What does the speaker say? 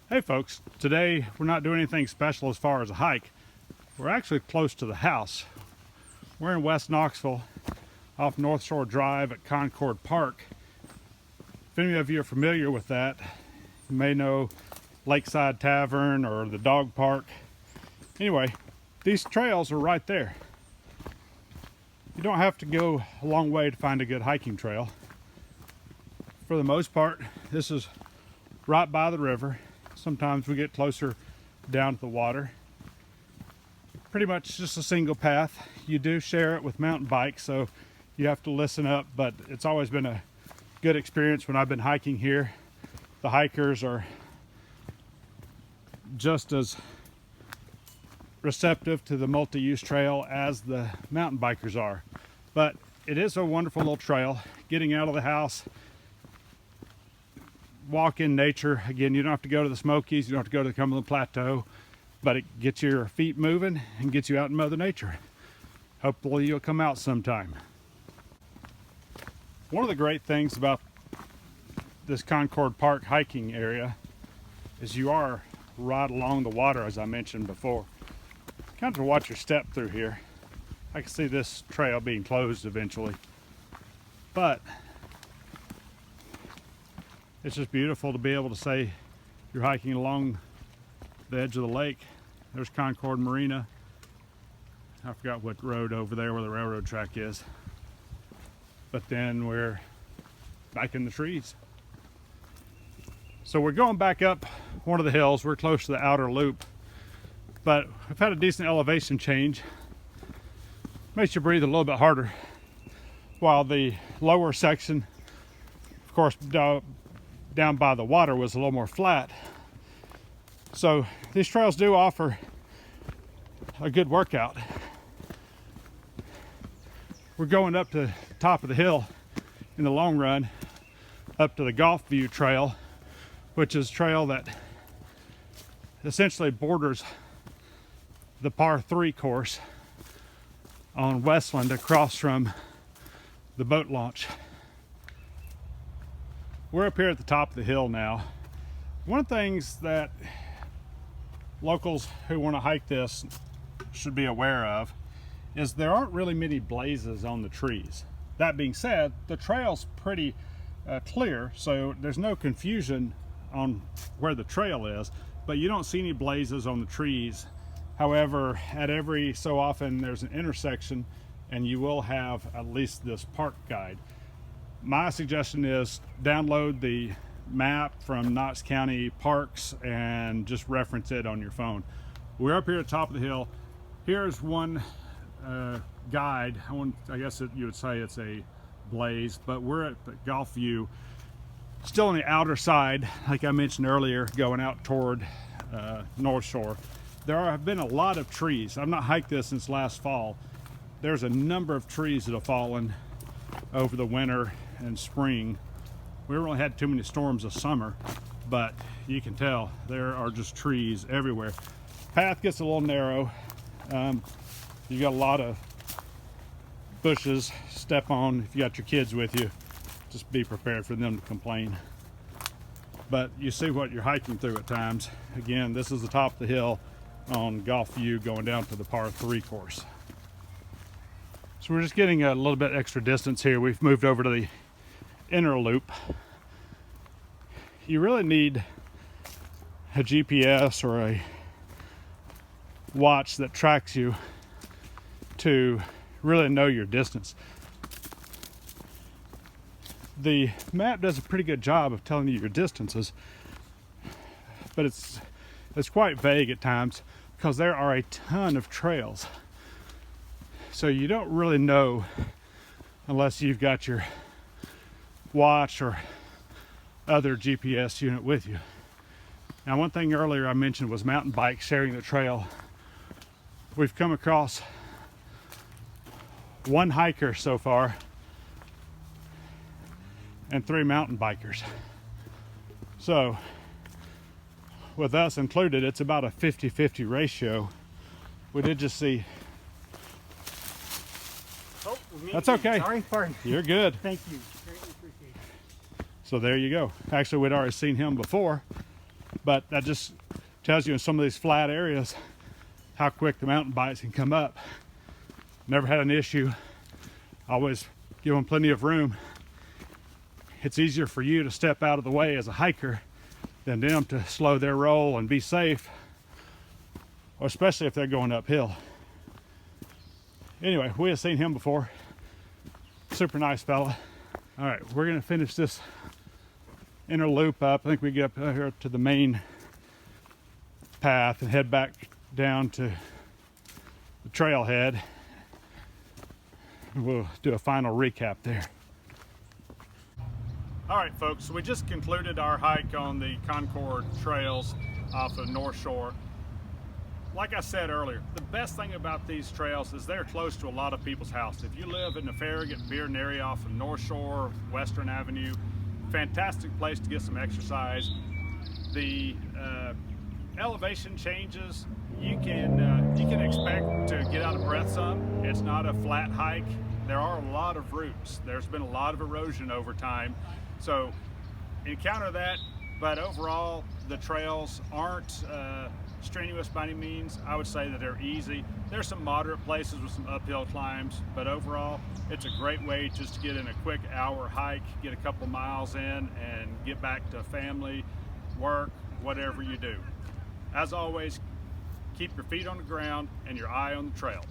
Hey folks, today we're not doing anything special as far as a hike. We're actually close to the house. We're in West Knoxville off North Shore Drive at Concord Park. If any of you are familiar with that, you may know Lakeside Tavern or the dog park. Anyway, these trails are right there. You don't have to go a long way to find a good hiking trail. For the most part, this is right by the river. Sometimes we get closer down to the water. Pretty much just a single path. You do share it with mountain bikes, so you have to listen up, but it's always been a good experience when I've been hiking here. The hikers are just as receptive to the multi-use trail as the mountain bikers are. But it is a wonderful little trail. Getting out of the house, walk in nature. Again, you don't have to go to the Smokies, you don't have to go to the Cumberland Plateau, but it gets your feet moving and gets you out in Mother Nature. Hopefully you'll come out sometime. One of the great things about this Concord Park hiking area is you are right along the water, as I mentioned before. Kind of watch your step through here. I can see this trail being closed eventually, but it's just beautiful to be able to say you're hiking along the edge of the lake. There's Concord Marina. I forgot what road over there where the railroad track is. But then we're back in the trees. So we're going back up one of the hills. We're close to the outer loop, but we've had a decent elevation change. Makes you breathe a little bit harder. While the lower section, of course, down by the water was a little more flat. So these trails do offer a good workout. We're going up to the top of the hill in the long run, up to the Golf View Trail, which is a trail that essentially borders the par 3 course on Westland across from the boat launch. We're up here at the top of the hill now. One of the things that locals who want to hike this should be aware of is there aren't really many blazes on the trees. That being said, the trail's pretty clear, so there's no confusion on where the trail is, but you don't see any blazes on the trees. However, at every so often there's an intersection and you will have at least this park guide. My suggestion is download the map from Knox County Parks and just reference it on your phone. We're up here at the top of the hill. Here's one guide. I guess you would say it's a blaze, but we're at the Golf View, still on the outer side, like I mentioned earlier, going out toward North Shore. There have been a lot of trees. I've not hiked this since last fall. There's a number of trees that have fallen over the winter and spring. We haven't really had too many storms this summer, but you can tell there are just trees everywhere. Path gets a little narrow. You got a lot of bushes. Step on if you got your kids with you. Just be prepared for them to complain. But you see what you're hiking through at times. Again, this is the top of the hill on Golf View going down to the par 3 course. So we're just getting a little bit extra distance here. We've moved over to the inner loop. You really need a GPS or a watch that tracks you to really know your distance. The map does a pretty good job of telling you your distances, but it's quite vague at times because there are a ton of trails. So you don't really know unless you've got your watch or other GPS unit with you. Now, one thing earlier I mentioned was mountain bikes sharing the trail. We've come across one hiker so far and 3 mountain bikers. So with us included, it's about a 50-50 ratio. We did just see. Oh, that's okay. Sorry, pardon. You're good. Thank you. Greatly appreciate it. So there you go. Actually, we'd already seen him before. but that just tells you in some of these flat areas how quick the mountain bikes can come up. Never had an issue. Always give them plenty of room. It's easier for you to step out of the way as a hiker than them to slow their roll and be safe, or especially if they're going uphill. Anyway, we have seen him before. Super nice fella. All right, we're gonna finish this inner loop up. I think we get up here to the main path and head back down to the trailhead. We'll do a final recap there. All right, folks, so we just concluded our hike on the Concord trails off of North Shore. Like I said earlier, the best thing about these trails is they're close to a lot of people's houses. If you live in the Farragut, Bearden area off of North Shore, Western Avenue, fantastic place to get some exercise. The elevation changes, you can expect to get out of breath some. It's not a flat hike. There are a lot of roots. There's been a lot of erosion over time. So encounter that, but overall the trails aren't strenuous by any means. I would say that they're easy. There's some moderate places with some uphill climbs, but overall it's a great way just to get in a quick hour hike, get a couple miles in, and get back to family, work, whatever you do. As always, keep your feet on the ground and your eye on the trail.